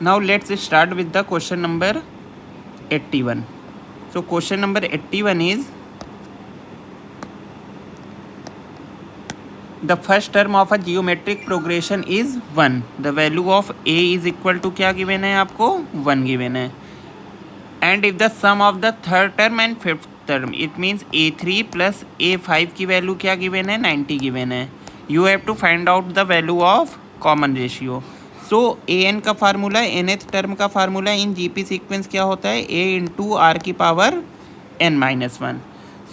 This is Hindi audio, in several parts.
Now let's start with the question number 81. So question number 81 is the first term of a geometric progression is 1. The value of a is equal to क्या given है आपको 1 given है. And if the sum of the third term and fifth term, it means a3 plus a5 की वैल्यू क्या given है 90 given है. You have to find out the value of common ratio. So a n का फार्मूला nth टर्म का फार्मूला इन जीपी सीक्वेंस क्या होता है a इंटू आर की power n-1.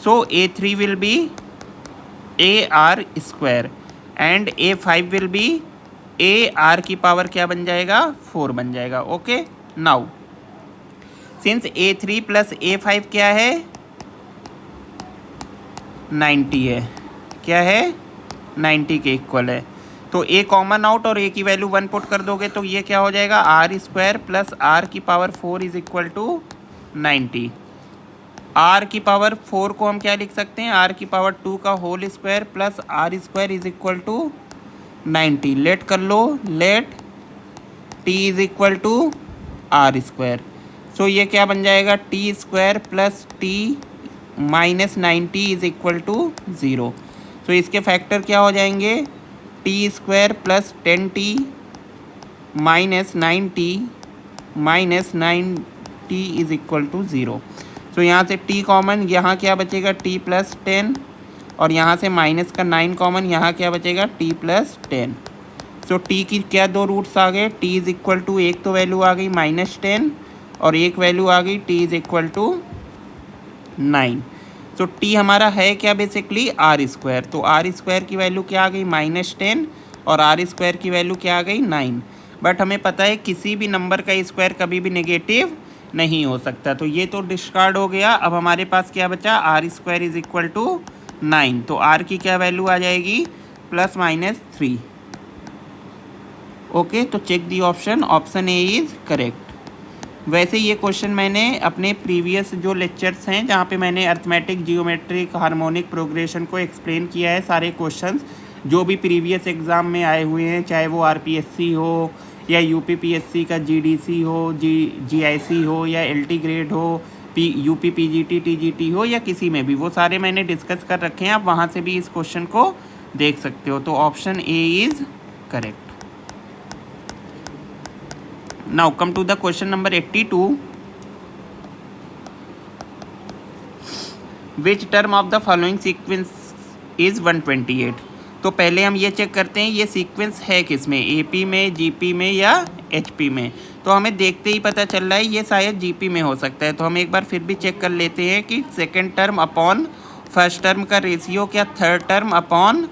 So a3 will be a r square and a5 will be a r की पावर क्या बन जाएगा 4 बन जाएगा. Okay, now since a3 plus a5 क्या है 90 है, क्या है 90 के इक्वल है. तो ए कॉमन आउट और ए की वैल्यू 1 पुट कर दोगे तो ये क्या हो जाएगा आर स्क्वायर प्लस आर की power 4 is equal to 90. R की पावर 4 को हम क्या लिख सकते हैं आर की पावर 2 का whole square plus r square is equal to 90. Let कर लो, let t is equal to r square. So ये क्या बन जाएगा t square plus t minus 90 is equal to 0. So इसके फैक्टर क्या हो जाएंगे t square plus 10t minus 90 minus 90 is equal to 0. So यहाँ से t कॉमन, यहाँ क्या बचेगा t प्लस 10 और यहाँ से माइनस का 9 कॉमन, यहाँ क्या बचेगा t प्लस 10. सो t की क्या दो रूट्स आ गए t इज इक्वल टू एक तो वैल्यू आ गई -10 और एक वैल्यू आ गई t is equal to 9. So t हमारा है क्या बेसिकली आर स्क्वायर. तो आर स्क्वायर की वैल्यू क्या आ गई -10 और आर स्क्वायर की वैल्यू क्या आ गई 9. बट हमें पता है किसी भी नंबर का स्क्वायर कभी भी नेगेटिव नहीं हो सकता, तो ये तो डिस्कार्ड हो गया. अब हमारे पास क्या बचा r square is equal to 9. तो आर की क्या वैल्यू आ जाएगी +-3. ओके, तो check the option, option A is correct. वैसे ये क्वेश्चन मैंने अपने प्रीवियस जो लेक्चर्स हैं जहाँ पे मैंने अर्थमेटिक जियोमेट्रिक हार्मोनिक प्रोग्रेशन को एक्सप्लेन किया है, सारे क्वेश्चंस जो भी प्रीवियस एग्ज़ाम में आए हुए हैं, चाहे वो आरपीएससी हो या यूपीपीएससी का जीडीसी हो, जीआईसी हो या एलटी ग्रेड हो, यूपी पीजीटी टीजीटी हो या किसी में भी, वो सारे मैंने डिस्कस कर रखे हैं. आप वहाँ से भी इस क्वेश्चन को देख सकते हो. तो option A is correct. Now come to the question number 82. Which term of the following sequence is 128? तो पहले हम ये चेक करते हैं ये सीक्वेंस है किस में, एपी में, जीपी में या एचपी में. तो हमें देखते ही पता चल रहा है ये शायद जीपी में हो सकता है. तो हम एक बार फिर भी चेक कर लेते हैं कि second term upon first term का रेशियो क्या third term upon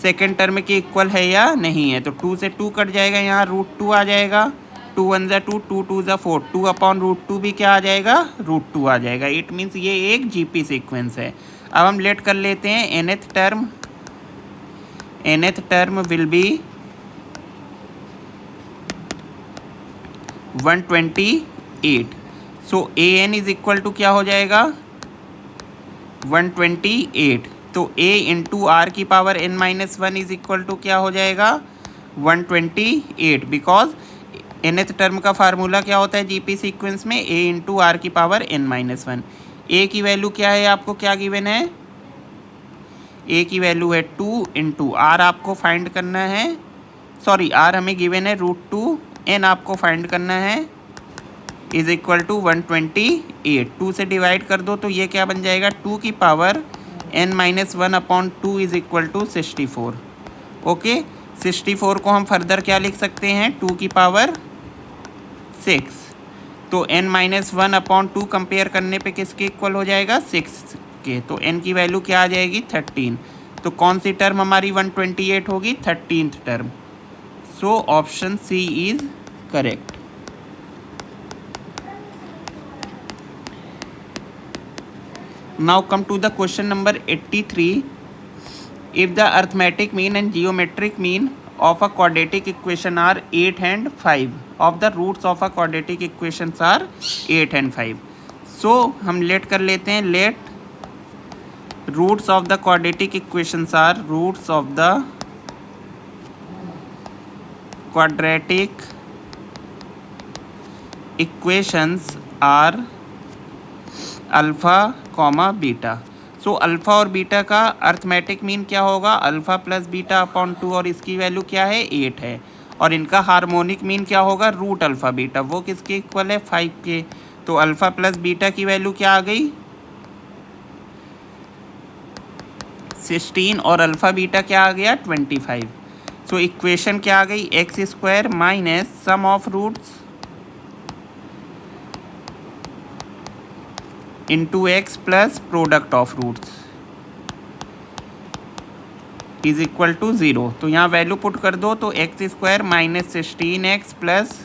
second term के इक्वल है या नहीं है. तो 2 से 2 कट जाएगा, यहाँ √2 आ जाएगा, 2 1 ज़ा 2, 2 2 ज़ा 4, 2 अपॉन √2 भी क्या आ जाएगा √2 आ जाएगा. इट मीन्स ये एक जीपी सीक्वेंस है. अब हम लेट कर लेते हैं nth term will be 128. So a n is equal to क्या हो जाएगा 128. तो a इंटू आर की power n-1 is equal to क्या हो जाएगा 128. बिकॉज nth टर्म का फार्मूला क्या होता है जीपी सीक्वेंस में a इंटू आर की पावर n-1. a की वैल्यू क्या है आपको क्या गिवन है, a की वैल्यू है 2 इंटू आर आपको फाइंड करना है, सॉरी आर हमें गिवन है √2, n आपको फाइंड करना है इज इक्वल टू 128. 2 से डिवाइड कर दो तो ये क्या बन जाएगा 2 की power n-1 upon 2 is equal to 64. Okay, 64 को हम फर्दर क्या लिख सकते हैं 2 की पावर 6. तो n-1 अपॉन 2 कंपेयर करने पे किसके इक्वल हो जाएगा 6 के. तो n की वैल्यू क्या आ जाएगी 13. तो कौन सी टर्म हमारी 128 होगी 13th term. So option C is correct. Now come to the question number 83. If the arithmetic mean and geometric mean of a quadratic equation are 8 and 5, of the roots of a quadratic equations are 8 and 5. So हम लेट कर लेते हैं, late roots of the quadratic equations are, roots of the quadratic equations are alpha comma beta. So alpha और बीटा का अर्थमेटिक मीन क्या होगा, अल्फ़ा प्लस बीटा अपॉन 2, और इसकी वैल्यू क्या है 8 है। और इनका हार्मोनिक मीन क्या होगा, रूट अल्फ़ा बीटा, वो किसके इक्वल है 5 के। तो अल्फ़ा प्लस बीटा की वैल्यू क्या आ गई 16, और अल्फ़ा बीटा क्या आ गया 25। सो इक्वेशन क्या आ गई, x square minus sum of roots into x plus product of roots is equal to 0। तो यहाँ वैल्यू पुट कर दो, तो x square minus 16x plus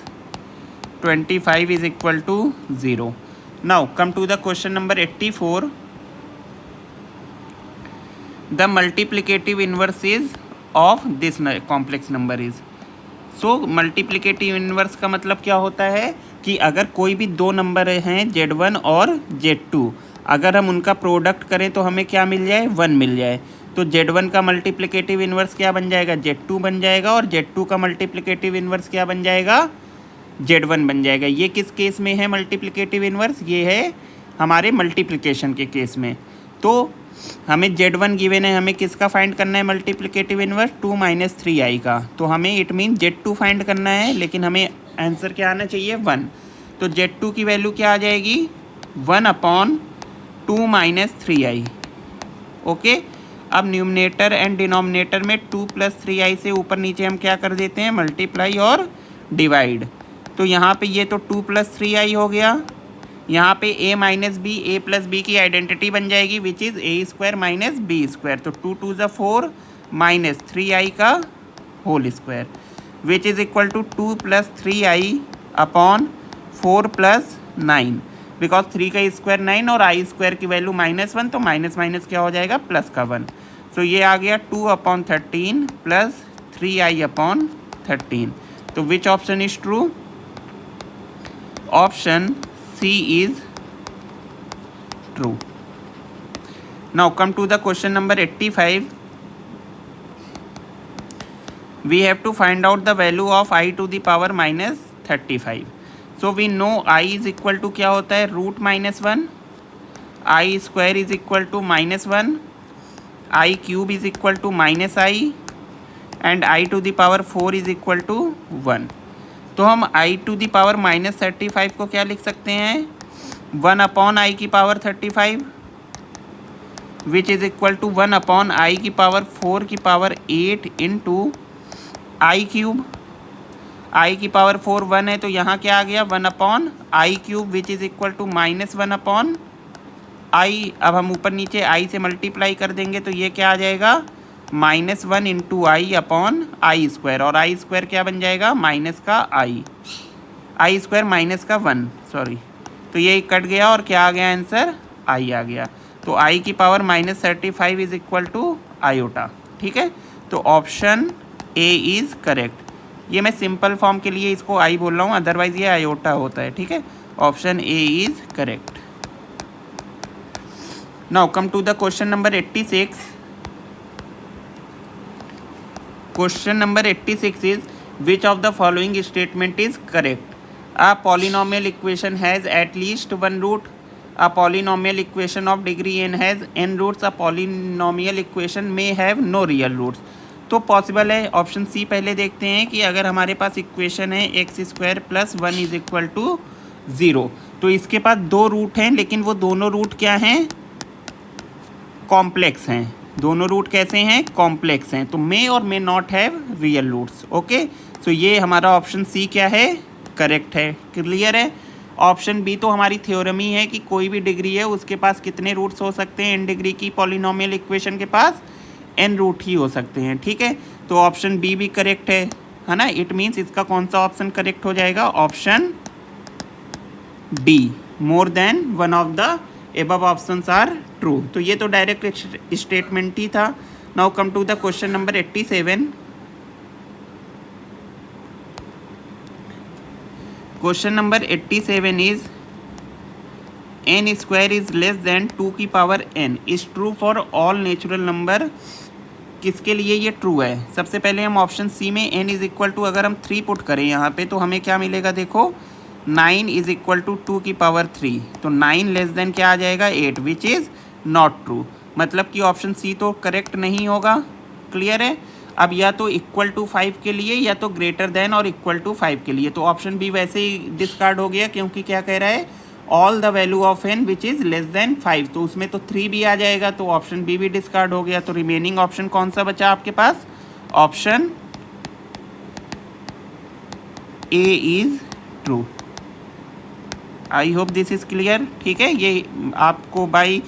25 is equal to 0। Now come to the question number 84। The multiplicative inverse is of this complex number is. So multiplicative inverse का मतलब क्या होता है कि अगर कोई भी दो नंबर हैं Z1 और Z2, अगर हम उनका प्रोडक्ट करें तो हमें क्या मिल जाए 1 मिल जाए। तो Z1 का मल्टीप्लिकेटिव इनवर्स क्या बन जाएगा Z2 बन जाएगा, और Z2 का मल्टीप्लिकेटिव इनवर्स क्या बन जाएगा Z1 बन जाएगा। ये किस केस में है मल्टीप्लिकेटिव इनवर्स, ये है हमारे मल्टीप्लिकेशन के केस में। तो हमें Z1 गिवन है, हमें किसका फाइंड करना है मल्टीप्लिकेटिव इनवर्स 2 माइनस 3i का। तो हमें इट मीन Z2 फाइंड करना है, लेकिन हमें आंसर क्या आना चाहिए 1। तो Z2 की वैल्यू क्या आ जाएगी 1 अपॉन 2 माइनस 3i। ओके, अब न्यूमरेटर एंड डिनोमिनेटर में 2 प्लस 3i से ऊपर नीचे हम क्या कर देते हैं मल्टीप्लाई और डिवाइड। तो यहाँ पे ये तो 2 प्लस 3i हो गया, यहाँ पे a minus b, a plus b की आइडेंटिटी बन जाएगी which is a square minus b square. तो 2 2 ज़ा 4 माइनस 3i का whole square which is equal to 2 plus 3i upon 4 plus 9, because 3 का स्क्वायर 9 और i स्क्वायर की वैल्यू -1, तो माइनस माइनस क्या हो जाएगा प्लस का 1। सो ये आ गया 2 अपॉन 13 प्लस 3i अपॉन 13। तो which option is true, option C is true. Now come to the question number 85. We have to find out the value of I to the power minus 35. So we know I is equal to क्या होता है root -1, I square is equal to -1, I cube is equal to -I, and I to the power 4 is equal to 1. तो हम I टू दी पावर -35 को क्या लिख सकते हैं 1 अपॉन I की power 35 which is equal to 1 upon I की पावर 4 की power 8 into I cube. I की पावर 4 1 है, तो यहाँ क्या आ गया 1 upon I cube which is equal to -1 upon I। अब हम ऊपर नीचे I से मल्टीप्लाई कर देंगे तो ये क्या आ जाएगा -1 into I upon I square, और आई स्क्वायर क्या बन जाएगा माइनस का आई स्क्वायर माइनस का 1, सॉरी। तो ये कट गया और क्या आ गया आंसर आई आ गया। तो आई की power -35 is equal to iota. ठीक है, तो ऑप्शन ए इज़ करेक्ट। ये मैं सिंपल फॉर्म के लिए इसको आई बोल रहा हूँ, अदरवाइज ये आयोटा होता है। ठीक है, option A is correct. Now come to the question number 86। Question number 86 is which of the following statement is correct? A polynomial equation has at least one root. A polynomial equation of degree n has n roots. A polynomial equation may have no real roots. तो पॉसिबल है ऑप्शन सी पहले देखते हैं कि अगर हमारे पास इक्वेशन है x square plus 1 is equal to 0, तो इसके पास दो रूट हैं, लेकिन वो दोनों रूट क्या हैं कॉम्प्लेक्स हैं। दोनों रूट कैसे हैं कॉम्प्लेक्स हैं, तो मे और may not have real roots. Okay, so ये हमारा ऑप्शन सी क्या है करेक्ट है। क्लियर है। ऑप्शन बी तो हमारी थ्योरम ही है कि कोई भी डिग्री है उसके पास कितने रूट्स हो सकते हैं, एन डिग्री की पॉलिनोमियल इक्वेशन के पास एन रूट ही हो सकते हैं। ठीक है, तो ऑप्शन बी भी करेक्ट है ना। इट मीन्स इसका कौन सा ऑप्शन करेक्ट हो जाएगा option D, more than one of the above options are true. तो ये तो डायरेक्ट स्टेटमेंट ही था। Now come to the question number 87। Question number 87 is n square is less than 2 की power n is true for all natural number. किसके लिए ये ट्रू है, सबसे पहले हम ऑप्शन सी में n इज इक्वल टू अगर हम 3 पुट करें यहाँ पे तो हमें क्या मिलेगा, देखो 9 इज इक्वल टू 2 की पावर 3, तो 9 लेस देन क्या आ जाएगा 8, विच इज़ नॉट ट्रू। मतलब कि ऑप्शन सी तो करेक्ट नहीं होगा। क्लियर है। अब या तो इक्वल टू 5 के लिए या तो ग्रेटर देन और इक्वल टू 5 के लिए, तो ऑप्शन बी वैसे ही डिस्कार्ड हो गया, क्योंकि क्या कह रहा है all the value of n which is less than 5, तो उसमें तो 3 भी आ जाएगा, तो ऑप्शन बी भी डिस्कार्ड हो गया। तो रिमेनिंग ऑप्शन कौन सा बचा आपके पास? Option A is true. I hope this is clear. ठीक है, ये आपको बाई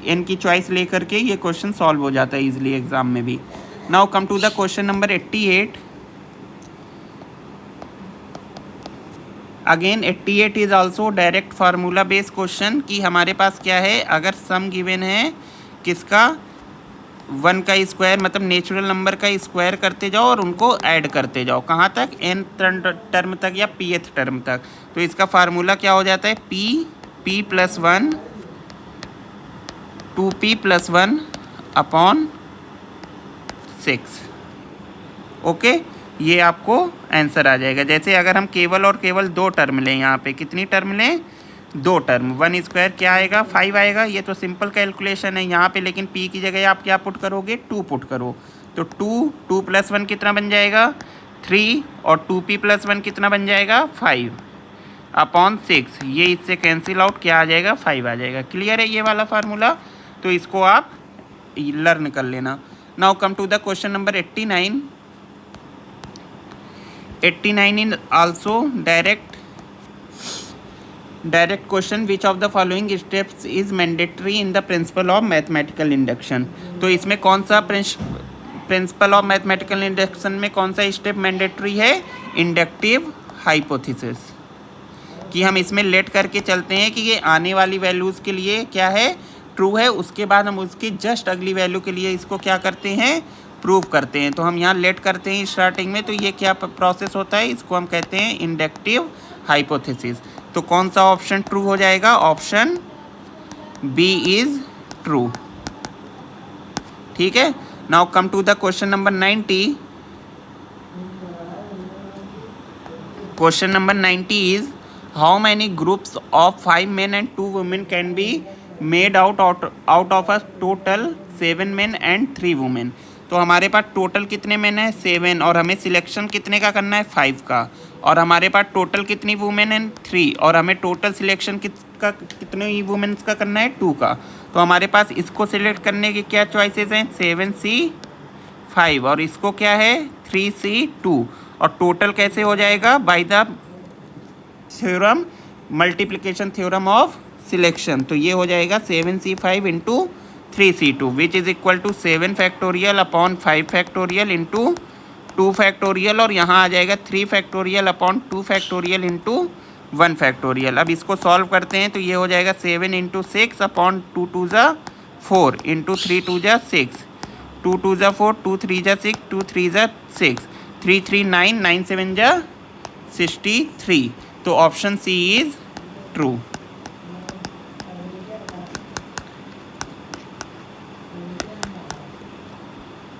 एन की चॉइस लेकर के ये क्वेश्चन सॉल्व हो जाता है इजीली एग्जाम में भी। Now come to the question number 88। Again 88 is also direct formula based question कि हमारे पास क्या है, अगर सम गिवन है किसका 1 का स्क्वायर, मतलब नेचुरल नंबर का स्क्वायर करते जाओ और उनको ऐड करते जाओ, कहाँ तक? n टर्म तक या pth टर्म तक। तो इसका फार्मूला क्या हो जाता है? p plus 1 2p plus 1 upon 6। Okay, ये आपको आंसर आ जाएगा। जैसे अगर हम केवल और केवल 2 टर्म लें, यहाँ पे कितनी टर्म लें? 2 टर्म। 1 स्क्वायर क्या आएगा? 5 आएगा। ये तो सिंपल कैलकुलेशन है यहाँ पे, लेकिन p की जगह आप क्या पुट करोगे? 2 पुट करो। तो 2 प्लस 1 कितना बन जाएगा? 3, और 2p प्लस 1 कितना बन जाएगा? 5 अपॉन 6। ये इससे कैंसिल आउट क्या आ जाएगा? 5 आ जाएगा। क्लियर है ये वाला फार्मूला? तो इसको आप लर्न कर लेना। Now come to the question number 89। 89 in also direct question, which of the following steps is mandatory in the principle of mathematical induction। तो इसमें कौन सा प्रिंसिपल ऑफ मैथमेटिकल इंडक्शन में कौन सा स्टेप मैंडेटरी है? इंडक्टिव हाइपोथेसिस, कि हम इसमें लेट करके चलते हैं कि ये आने वाली वैल्यूज़ के लिए क्या है? ट्रू है। उसके बाद हम उसकी जस्ट अगली वैल्यू के लिए इसको क्या करते हैं? प्रूव करते हैं। तो हम यहाँ लेट करते हैं स्टार्टिंग में, तो ये क्या प्रोसेस होता है? इसको हम कहते हैं इंडक्टिव हाइपोथेसिस। तो कौन सा ऑप्शन ट्रू हो जाएगा? Option B is true. ठीक है। Now come to the question number 90। Question number 90 is how many groups of 5 men and 2 women can be made out of a total 7 men and 3 women। तो हमारे पास टोटल कितने मैन है? 7, और हमें सिलेक्शन कितने का करना है? 5 का। और हमारे पास टोटल कितनी वुमेन है? 3, और हमें टोटल सिलेक्शन कितने ही वुमेन्स का करना है? 2 का। तो हमारे पास इसको सिलेक्ट करने की क्या चॉइसेस हैं? 7C 5, और इसको क्या है? 3C 2। और टोटल कैसे हो जाएगा? By the theorem, multiplication theorem of selection. तो ये हो जाएगा 7C 5 into 3C2 which is equal to 7 factorial upon 5 factorial into 2 factorial, और यहाँ आ जाएगा 3 factorial upon 2 factorial into 1 factorial. अब इसको सॉल्व करते हैं तो ये हो जाएगा 7 इंटू 6 अपॉन 2 2 ज़ा 4 इंटू 3 2 ज़ा 6, 2 2 ज़ा 4, 2 3 ज़ा 6, 2 3 ज़ा 6, 3 3 9, 9 7 ज़ा 63। तो ऑप्शन सी इज़ ट्रू।